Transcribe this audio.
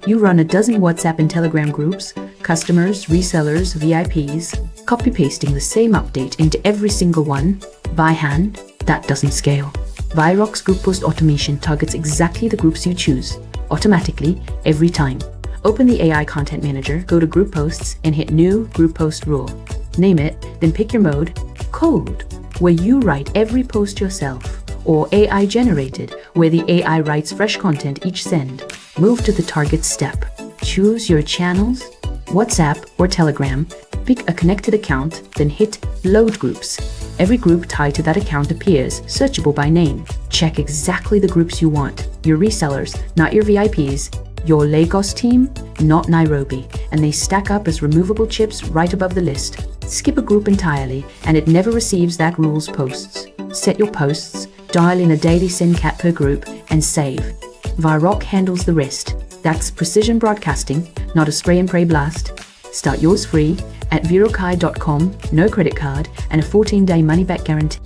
You run a dozen WhatsApp and Telegram groups, customers, resellers, VIPs, copy-pasting the same update into every single one by hand. That doesn't scale. Vyroq's group post automation targets exactly the groups you choose, automatically, every time. Open the AI Content Manager, go to Group Posts, and hit New Group Post Rule. Name it, then pick your mode, Code, where you write every post yourself, or AI Generated, where the AI writes fresh content each send. Move to the Target step. Choose your channels, WhatsApp or Telegram, pick a connected account, then hit Load Groups. Every group tied to that account appears, searchable by name. Check exactly the groups you want. Your resellers, not your VIPs. Your Lagos team, not Nairobi. And they stack up as removable chips right above the list. Skip a group entirely, and it never receives that rule's posts. Set your posts, dial in a daily send cap per group, and save. Vyroq handles the rest. That's precision broadcasting, not a spray and pray blast. Start yours free at vyroq.com, no credit card, and a 14-day money-back guarantee.